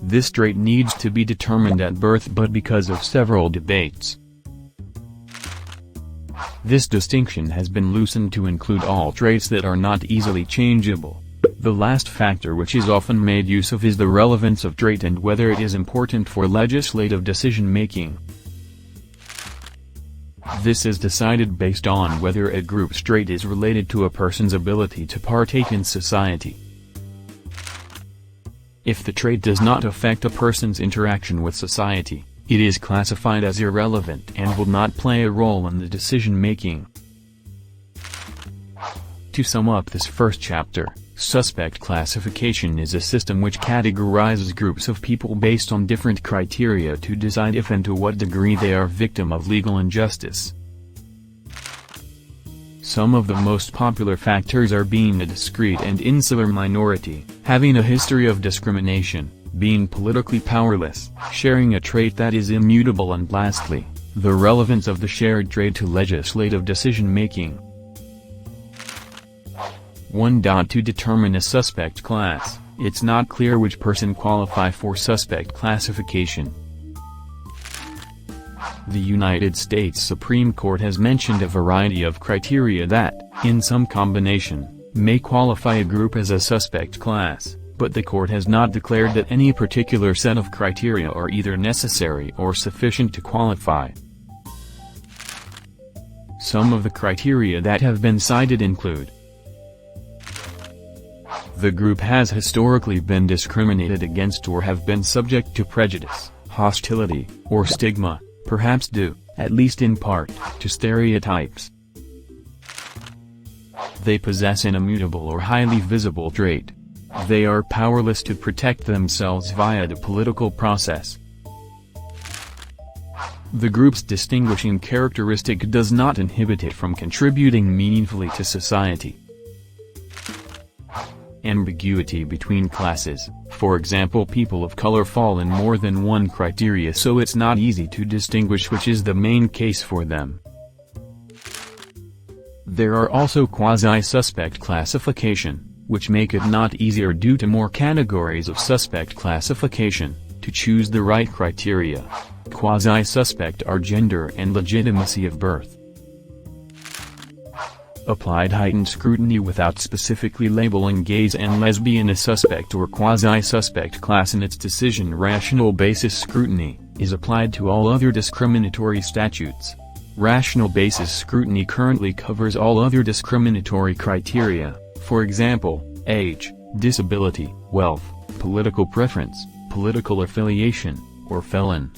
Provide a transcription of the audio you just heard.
This trait needs to be determined at birth, but because of several debates, this distinction has been loosened to include all traits that are not easily changeable. The last factor which is often made use of is the relevance of trait and whether it is important for legislative decision-making. This is decided based on whether a group's trait is related to a person's ability to partake in society. If the trait does not affect a person's interaction with society, it is classified as irrelevant and will not play a role in the decision-making. To sum up this first chapter, suspect classification is a system which categorizes groups of people based on different criteria to decide if and to what degree they are victim of legal injustice. Some of the most popular factors are being a discrete and insular minority, having a history of discrimination, being politically powerless, sharing a trait that is immutable, and lastly, the relevance of the shared trait to legislative decision-making. 1. To determine a suspect class, it's not clear which person qualify for suspect classification. The United States Supreme Court has mentioned a variety of criteria that, in some combination, may qualify a group as a suspect class, but the court has not declared that any particular set of criteria are either necessary or sufficient to qualify. Some of the criteria that have been cited include: the group has historically been discriminated against or have been subject to prejudice, hostility, or stigma, perhaps due, at least in part, to stereotypes. They possess an immutable or highly visible trait. They are powerless to protect themselves via the political process. The group's distinguishing characteristic does not inhibit it from contributing meaningfully to society. Ambiguity between classes, for example, people of color fall in more than one criteria, so it's not easy to distinguish which is the main case for them. There are also quasi-suspect classification, which make it not easier due to more categories of suspect classification, to choose the right criteria. Quasi-suspect are gender and legitimacy of birth. Applied heightened scrutiny without specifically labeling gays and lesbian a suspect or quasi-suspect class in its decision. Rational basis scrutiny is applied to all other discriminatory statutes. Rational basis scrutiny currently covers all other discriminatory criteria, for example, age, disability, wealth, political preference, political affiliation, or felon.